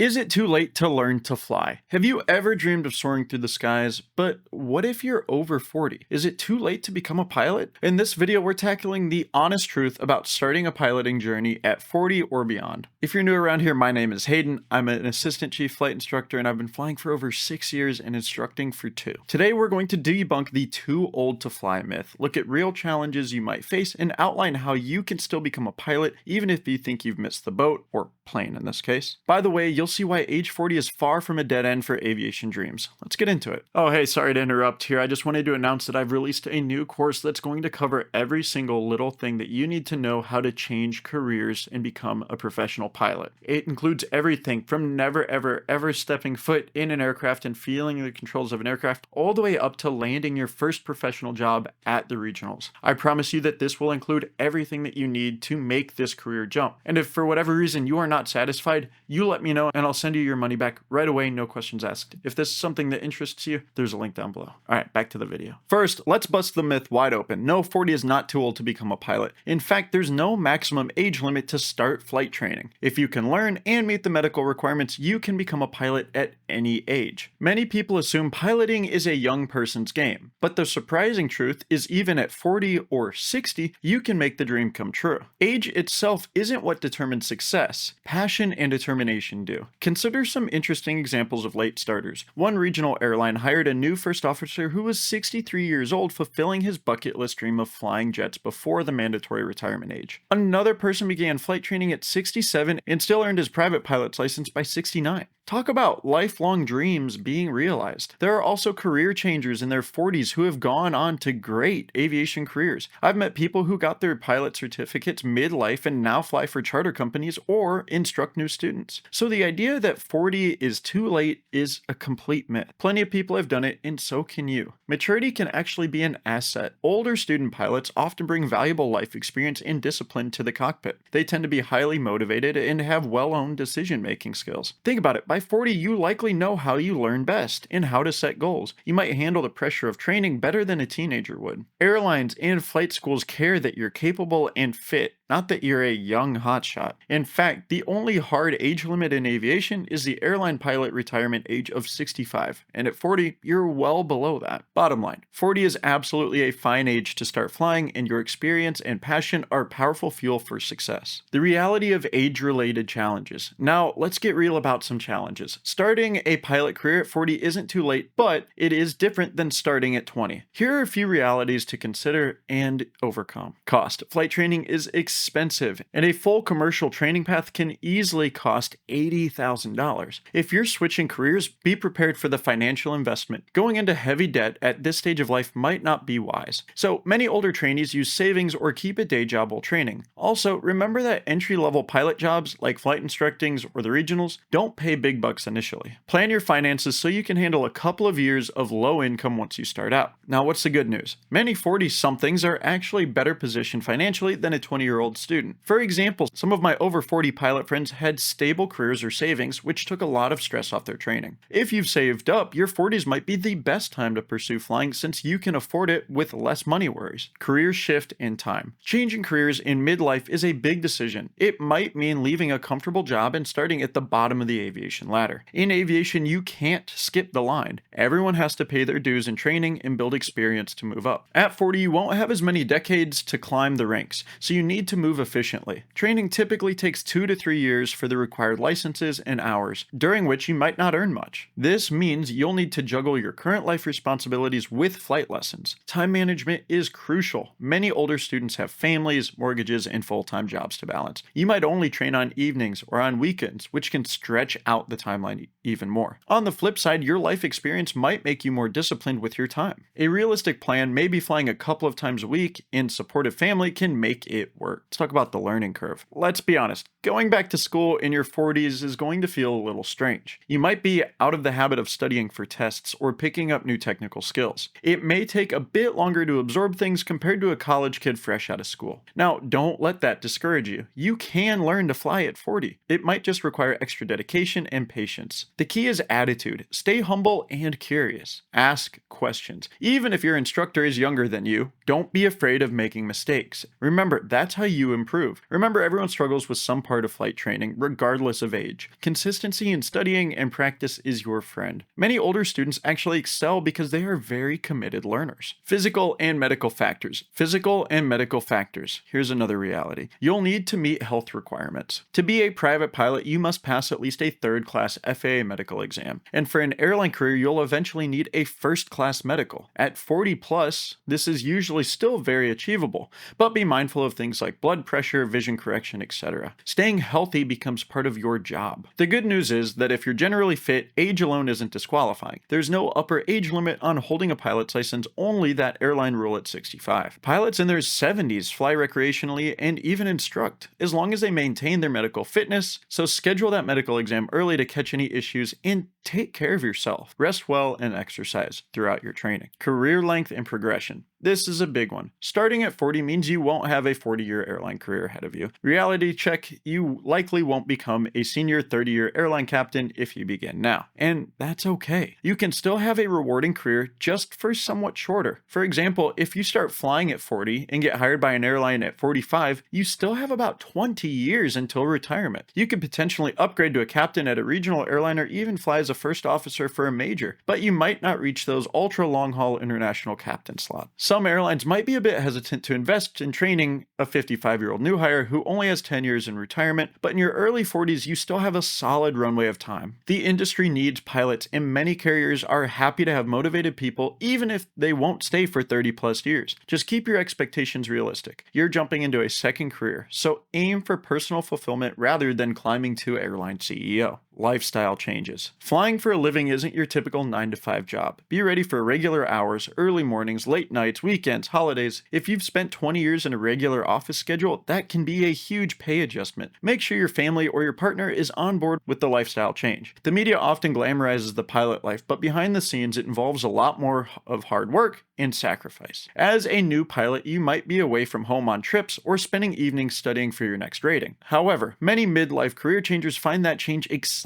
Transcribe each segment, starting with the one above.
Is it too late to learn to fly? Have you ever dreamed of soaring through the skies? But what if you're over 40? Is it too late to become a pilot? In this video, we're tackling the honest truth about starting a piloting journey at 40 or beyond. If you're new around here, my name is Hayden. I'm an Assistant Chief Flight Instructor, and I've been flying for over 6 years and instructing for 2. Today, we're going to debunk the too old to fly myth, look at real challenges you might face, and outline how you can still become a pilot even if you think you've missed the boat, or plane in this case. By the way, you'll see why age 40 is far from a dead end for aviation dreams. Let's get into it. Oh, hey, sorry to interrupt here. I just wanted to announce that I've released a new course that's going to cover every single little thing that you need to know how to change careers and become a professional pilot. It includes everything from never ever stepping foot in an aircraft and feeling the controls of an aircraft, all the way up to landing your first professional job at the regionals. I promise you that this will include everything that you need to make this career jump. And if for whatever reason you are not satisfied, you let me know and I'll send you your money back right away, no questions asked. If this is something that interests you, there's a link down below. All right, back to the video. First, let's bust the myth wide open. No, 40 is not too old to become a pilot. In fact, there's no maximum age limit to start flight training. If you can learn and meet the medical requirements, you can become a pilot at any age. Many people assume piloting is a young person's game, but the surprising truth is even at 40 or 60, you can make the dream come true. Age itself isn't what determines success. Passion and determination do. Consider some interesting examples of late starters. One regional airline hired a new first officer who was 63 years old, fulfilling his bucket list dream of flying jets before the mandatory retirement age. Another person began flight training at 67 and still earned his private pilot's license by 69. Talk about lifelong dreams being realized. There are also career changers in their 40s who have gone on to great aviation careers. I've met people who got their pilot certificates midlife and now fly for charter companies or instruct new students. So the idea that 40 is too late is a complete myth. Plenty of people have done it, and so can you. Maturity can actually be an asset. Older student pilots often bring valuable life experience and discipline to the cockpit. They tend to be highly motivated and have well-honed decision-making skills. Think about it. By 40, you likely know how you learn best and how to set goals. You might handle the pressure of training better than a teenager would. Airlines and flight schools care that you're capable and fit, not that you're a young hotshot. In fact, the only hard age limit in aviation is the airline pilot retirement age of 65, and at 40, you're well below that. Bottom line, 40 is absolutely a fine age to start flying, and your experience and passion are powerful fuel for success. The reality of age-related challenges. Now, let's get real about some challenges. Starting a pilot career at 40 isn't too late, but it is different than starting at 20. Here are a few realities to consider and overcome. Cost. Flight training is expensive, and a full commercial training path can easily cost $80,000. If you're switching careers, be prepared for the financial investment. Going into heavy debt at this stage of life might not be wise. So many older trainees use savings or keep a day job while training. Also, remember that entry-level pilot jobs like flight instructing or the regionals don't pay big bucks initially. Plan your finances so you can handle a couple of years of low income once you start out. Now, what's the good news? Many 40-somethings are actually better positioned financially than a 20-year-old student. For example, some of my over 40 pilot friends had stable careers or savings, which took a lot of stress off their training. If you've saved up, your 40s might be the best time to pursue flying since you can afford it with less money worries. Career shift in time. Changing careers in midlife is a big decision. It might mean leaving a comfortable job and starting at the bottom of the aviation ladder. In aviation, you can't skip the line. Everyone has to pay their dues in training and build experience to move up. At 40, you won't have as many decades to climb the ranks, so you need to move efficiently. Training typically takes 2 to 3 years for the required licenses and hours, during which you might not earn much. This means you'll need to juggle your current life responsibilities with flight lessons. Time management is crucial. Many older students have families, mortgages, and full-time jobs to balance. You might only train on evenings or on weekends, which can stretch out the timeline even more. On the flip side, your life experience might make you more disciplined with your time. A realistic plan, maybe flying a couple of times a week and supportive family, can make it work. Let's talk about the learning curve. Let's be honest, going back to school in your 40s is going to feel a little strange. You might be out of the habit of studying for tests or picking up new technical skills. It may take a bit longer to absorb things compared to a college kid fresh out of school. Now, don't let that discourage you. You can learn to fly at 40. It might just require extra dedication and patience. The key is attitude. Stay humble and curious. Ask questions. Even if your instructor is younger than you, don't be afraid of making mistakes. Remember, that's how you improve. Remember, everyone struggles with some part part of flight training, regardless of age. Consistency in studying and practice is your friend. Many older students actually excel because they are very committed learners. Physical and medical factors. Physical and medical factors. Here's another reality. You'll need to meet health requirements. To be a private pilot, you must pass at least a third-class FAA medical exam. And for an airline career, you'll eventually need a first-class medical. At 40 plus, this is usually still very achievable, but be mindful of things like blood pressure, vision correction, etc. Staying healthy becomes part of your job. The good news is that if you're generally fit, age alone isn't disqualifying. There's no upper age limit on holding a pilot's license, only that airline rule at 65. Pilots in their 70s fly recreationally and even instruct, as long as they maintain their medical fitness, so schedule that medical exam early to catch any issues and take care of yourself. Rest well and exercise throughout your training. Career length and progression. This is a big one. Starting at 40 means you won't have a 40-year airline career ahead of you. Reality check, you likely won't become a senior 30-year airline captain if you begin now. And that's okay. You can still have a rewarding career just for somewhat shorter. For example, if you start flying at 40 and get hired by an airline at 45, you still have about 20 years until retirement. You could potentially upgrade to a captain at a regional airline or even fly as a first officer for a major, but you might not reach those ultra long-haul international captain slots. Some airlines might be a bit hesitant to invest in training a 55-year-old new hire who only has 10 years in retirement, but in your early 40s, you still have a solid runway of time. The industry needs pilots, and many carriers are happy to have motivated people, even if they won't stay for 30 plus years. Just keep your expectations realistic. You're jumping into a second career, so aim for personal fulfillment rather than climbing to airline CEO. Lifestyle changes. Flying for a living isn't your typical 9-to-5 job. Be ready for regular hours, early mornings, late nights, weekends, holidays. If you've spent 20 years in a regular office schedule, that can be a huge pay adjustment. Make sure your family or your partner is on board with the lifestyle change. The media often glamorizes the pilot life, but behind the scenes, it involves a lot more of hard work and sacrifice. As a new pilot, you might be away from home on trips or spending evenings studying for your next rating. However, many midlife career changers find that change exciting.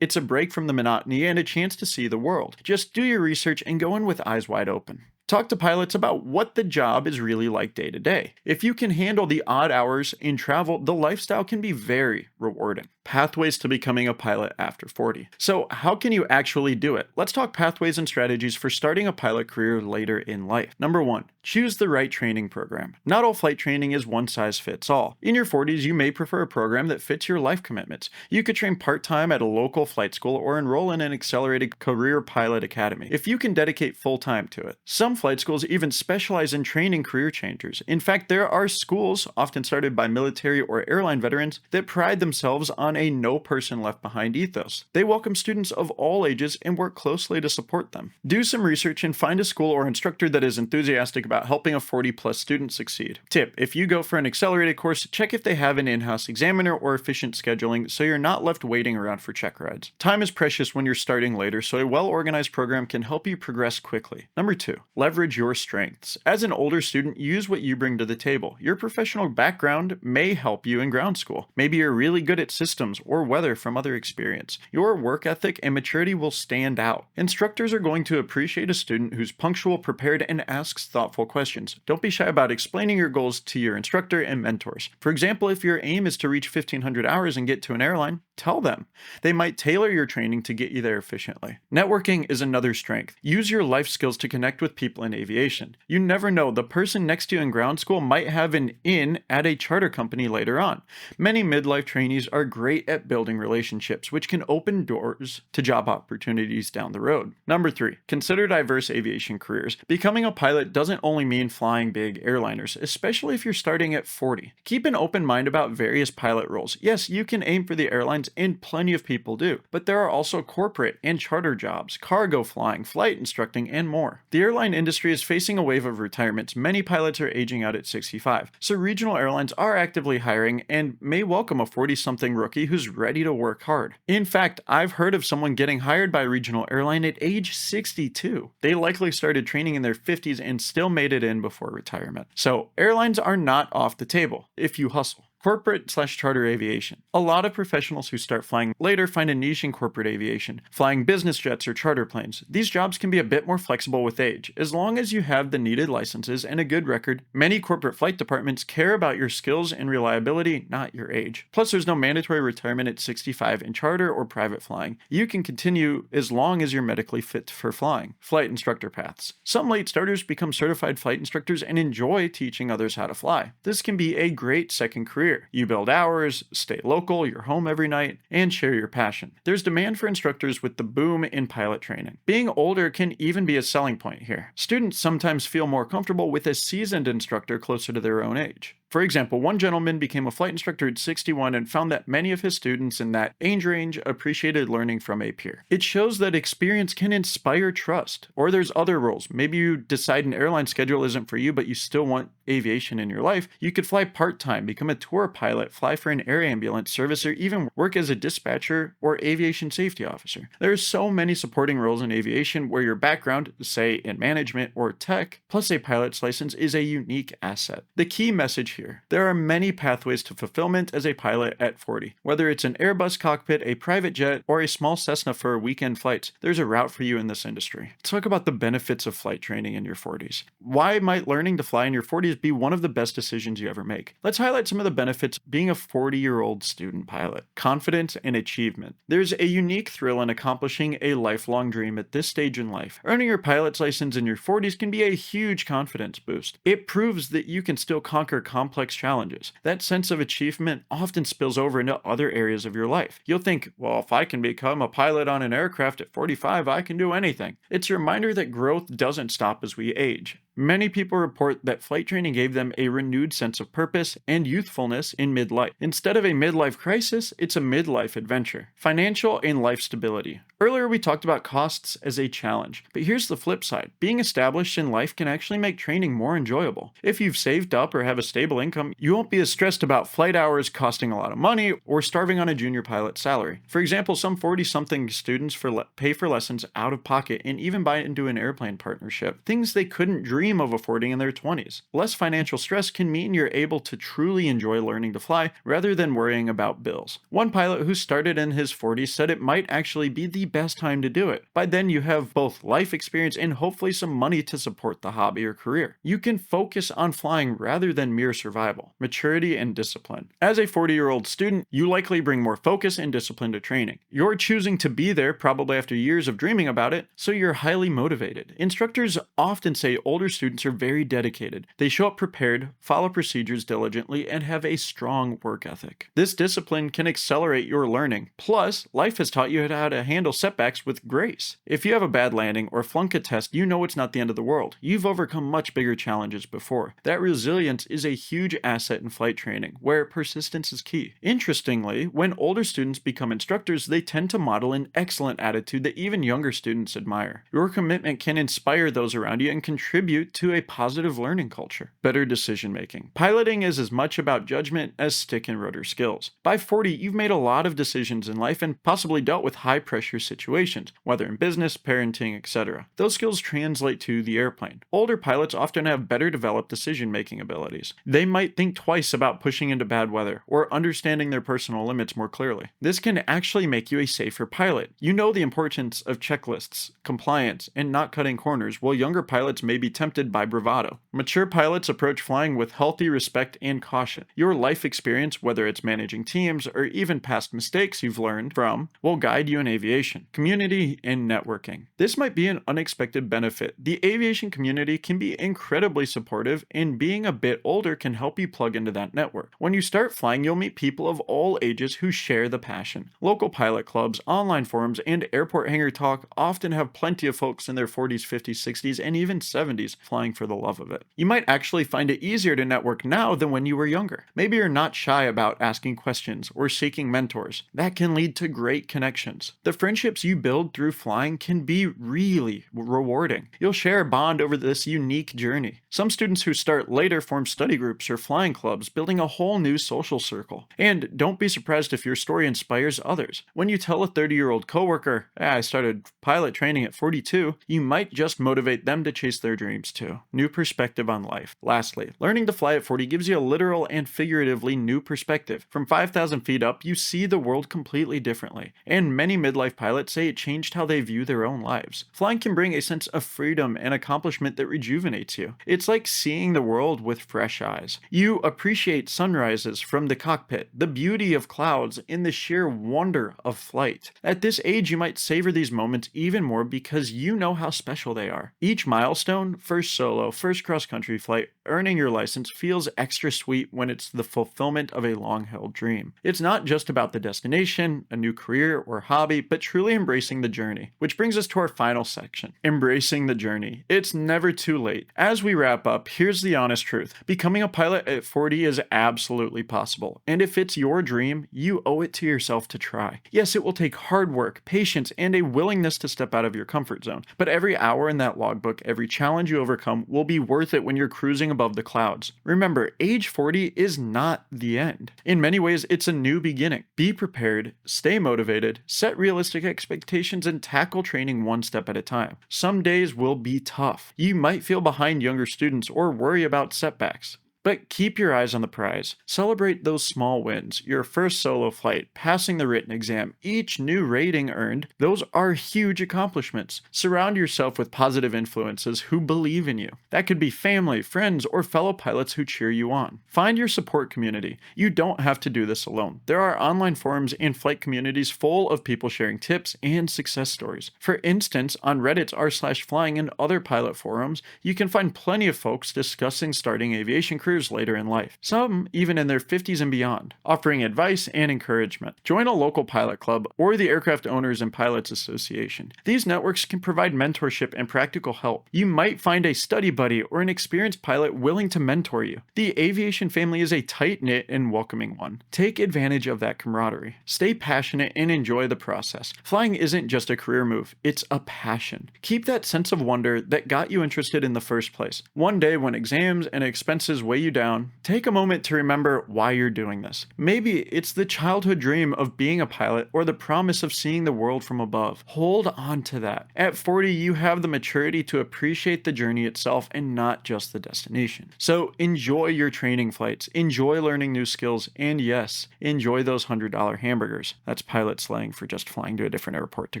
It's a break from the monotony and a chance to see the world. Just do your research and go in with eyes wide open. Talk to pilots about what the job is really like day to day. If you can handle the odd hours in travel, the lifestyle can be very rewarding. Pathways to becoming a pilot after 40. So how can you actually do it? Let's talk pathways and strategies for starting a pilot career later in life. Number 1, choose the right training program. Not all flight training is one size fits all. In your 40s, you may prefer a program that fits your life commitments. You could train part-time at a local flight school or enroll in an accelerated career pilot academy if you can dedicate full time to it. Some flight schools even specialize in training career changers. In fact, there are schools, often started by military or airline veterans, that pride themselves on a no person left behind ethos. They welcome students of all ages and work closely to support them. Do some research and find a school or instructor that is enthusiastic about helping a 40 plus student succeed. Tip: if you go for an accelerated course, check if they have an in-house examiner or efficient scheduling so you're not left waiting around for check rides. Time is precious when you're starting later, so a well-organized program can help you progress quickly. Number 2, leverage your strengths. As an older student, use what you bring to the table. Your professional background may help you in ground school. Maybe you're really good at systems or weather from other experience. Your work ethic and maturity will stand out. Instructors are going to appreciate a student who's punctual, prepared, and asks thoughtful questions. Don't be shy about explaining your goals to your instructor and mentors. For example, if your aim is to reach 1,500 hours and get to an airline, tell them. They might tailor your training to get you there efficiently. Networking is another strength. Use your life skills to connect with people in aviation. You never know, the person next to you in ground school might have an in at a charter company later on. Many midlife trainees are great at building relationships, which can open doors to job opportunities down the road. Number 3, consider diverse aviation careers. Becoming a pilot doesn't only mean flying big airliners, especially if you're starting at 40. Keep an open mind about various pilot roles. Yes, you can aim for the airlines, and plenty of people do, but there are also corporate and charter jobs, cargo flying, flight instructing, and more. The airline industry is facing a wave of retirements. Many pilots are aging out at 65, so regional airlines are actively hiring and may welcome a 40-something rookie who's ready to work hard. In fact, I've heard of someone getting hired by a regional airline at age 62. They likely started training in their 50s and still made it in before retirement. So airlines are not off the table if you hustle. Corporate/charter aviation. A lot of professionals who start flying later find a niche in corporate aviation, flying business jets or charter planes. These jobs can be a bit more flexible with age. As long as you have the needed licenses and a good record, many corporate flight departments care about your skills and reliability, not your age. Plus, there's no mandatory retirement at 65 in charter or private flying. You can continue as long as you're medically fit for flying. Flight instructor paths. Some late starters become certified flight instructors and enjoy teaching others how to fly. This can be a great second career. You build hours, stay local, you're home every night, and share your passion. There's demand for instructors with the boom in pilot training. Being older can even be a selling point here. Students sometimes feel more comfortable with a seasoned instructor closer to their own age. For example, one gentleman became a flight instructor at 61 and found that many of his students in that age range appreciated learning from a peer. It shows that experience can inspire trust. Or there's other roles. Maybe you decide an airline schedule isn't for you, but you still want aviation in your life. You could fly part-time, become a tour pilot, fly for an air ambulance service, or even work as a dispatcher or aviation safety officer. There are so many supporting roles in aviation where your background, say in management or tech, plus a pilot's license is a unique asset. The key message here: there are many pathways to fulfillment as a pilot at 40. Whether it's an Airbus cockpit, a private jet, or a small Cessna for weekend flights, there's a route for you in this industry. Let's talk about the benefits of flight training in your 40s. Why might learning to fly in your 40s be one of the best decisions you ever make? Let's highlight some of the benefits of being a 40-year-old student pilot. Confidence and achievement. There's a unique thrill in accomplishing a lifelong dream at this stage in life. Earning your pilot's license in your 40s can be a huge confidence boost. It proves that you can still conquer complex challenges. That sense of achievement often spills over into other areas of your life. You'll think, well, if I can become a pilot on an aircraft at 45, I can do anything. It's a reminder that growth doesn't stop as we age. Many people report that flight training gave them a renewed sense of purpose and youthfulness in midlife. Instead of a midlife crisis, it's a midlife adventure. Financial and life stability. Earlier we talked about costs as a challenge, but here's the flip side. Being established in life can actually make training more enjoyable. If you've saved up or have a stable income, you won't be as stressed about flight hours costing a lot of money or starving on a junior pilot salary. For example, some 40-something students pay for lessons out of pocket and even buy into an airplane partnership, things they couldn't dream of affording in their 20s. Less financial stress can mean you're able to truly enjoy learning to fly rather than worrying about bills. One pilot who started in his 40s said it might actually be the best time to do it. By then you have both life experience and hopefully some money to support the hobby or career. You can focus on flying rather than mere survival. Maturity and discipline. As a 40-year-old student, you likely bring more focus and discipline to training. You're choosing to be there probably after years of dreaming about it, so you're highly motivated. Instructors often say older students are very dedicated. They show up prepared, follow procedures diligently, and have a strong work ethic. This discipline can accelerate your learning. Plus, life has taught you how to handle setbacks with grace. If you have a bad landing or flunk a test, you know it's not the end of the world. You've overcome much bigger challenges before. That resilience is a huge asset in flight training, where persistence is key. Interestingly, when older students become instructors, they tend to model an excellent attitude that even younger students admire. Your commitment can inspire those around you and contribute to a positive learning culture. Better decision making. Piloting is as much about judgment as stick and rotor skills. By 40, you've made a lot of decisions in life and possibly dealt with high pressure situations, whether in business, parenting, etc. Those skills translate to the airplane. Older pilots often have better developed decision making abilities. They might think twice about pushing into bad weather or understanding their personal limits more clearly. This can actually make you a safer pilot. You know the importance of checklists, compliance, and not cutting corners, while younger pilots may be tempted by bravado. Mature pilots approach flying with healthy respect and caution. Your life experience, whether it's managing teams or even past mistakes you've learned from, will guide you in aviation. Community and networking. This might be an unexpected benefit. The aviation community can be incredibly supportive, and being a bit older can help you plug into that network. When you start flying, you'll meet people of all ages who share the passion. Local pilot clubs, online forums, and airport hangar talk often have plenty of folks in their 40s, 50s, 60s, and even 70s flying for the love of it. You might actually find it easier to network now than when you were younger. Maybe you're not shy about asking questions or seeking mentors. That can lead to great connections. The friendships you build through flying can be really rewarding. You'll share a bond over this unique journey. Some students who start later form study groups or flying clubs, building a whole new social circle. And don't be surprised if your story inspires others. When you tell a 30-year-old coworker, I started pilot training at 42, you might just motivate them to chase their dreams rewards too. New perspective on life. Lastly, learning to fly at 40 gives you a literal and figuratively new perspective. From 5,000 feet up, you see the world completely differently. And many midlife pilots say it changed how they view their own lives. Flying can bring a sense of freedom and accomplishment that rejuvenates you. It's like seeing the world with fresh eyes. You appreciate sunrises from the cockpit, the beauty of clouds, and the sheer wonder of flight. At this age, you might savor these moments even more because you know how special they are. Each milestone, first solo, first cross-country flight, earning your license, feels extra sweet when it's the fulfillment of a long-held dream. It's not just about the destination, a new career, or hobby, but truly embracing the journey. Which brings us to our final section, embracing the journey. It's never too late. As we wrap up, here's the honest truth. Becoming a pilot at 40 is absolutely possible. And if it's your dream, you owe it to yourself to try. Yes, it will take hard work, patience, and a willingness to step out of your comfort zone. But every hour in that logbook, every challenge you overcome will be worth it when you're cruising above the clouds. Remember, age 40 is not the end. In many ways, it's a new beginning. Be prepared, stay motivated, set realistic expectations, and tackle training one step at a time. Some days will be tough. You might feel behind younger students or worry about setbacks. But keep your eyes on the prize. Celebrate those small wins. Your first solo flight, passing the written exam, each new rating earned. Those are huge accomplishments. Surround yourself with positive influences who believe in you. That could be family, friends, or fellow pilots who cheer you on. Find your support community. You don't have to do this alone. There are online forums and flight communities full of people sharing tips and success stories. For instance, on Reddit's r/flying and other pilot forums, you can find plenty of folks discussing starting aviation careers later in life, some even in their 50s and beyond, offering advice and encouragement. Join a local pilot club or the Aircraft Owners and Pilots Association. These networks can provide mentorship and practical help. You might find a study buddy or an experienced pilot willing to mentor you. The aviation family is a tight-knit and welcoming one. Take advantage of that camaraderie. Stay passionate and enjoy the process. Flying isn't just a career move, it's a passion. Keep that sense of wonder that got you interested in the first place. One day when exams and expenses weigh you down, take a moment to remember why you're doing this. Maybe it's the childhood dream of being a pilot or the promise of seeing the world from above. Hold on to that. At 40, you have the maturity to appreciate the journey itself and not just the destination. So enjoy your training flights, enjoy learning new skills, and yes, enjoy those $100 hamburgers. That's pilot slang for just flying to a different airport to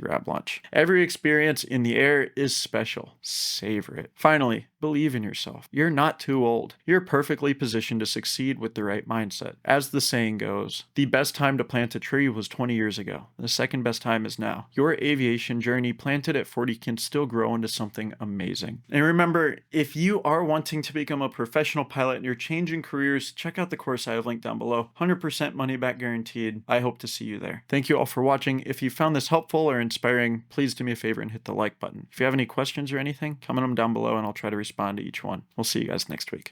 grab lunch. Every experience in the air is special. Savor it. Finally, believe in yourself. You're not too old. You're perfectly positioned to succeed with the right mindset. As the saying goes, the best time to plant a tree was 20 years ago. The second best time is now. Your aviation journey planted at 40 can still grow into something amazing. And remember, if you are wanting to become a professional pilot and you're changing careers, check out the course I have linked down below. 100% money back guaranteed. I hope to see you there. Thank you all for watching. If you found this helpful or inspiring, please do me a favor and hit the like button. If you have any questions or anything, comment them down below and I'll try to respond to each one. We'll see you guys next week.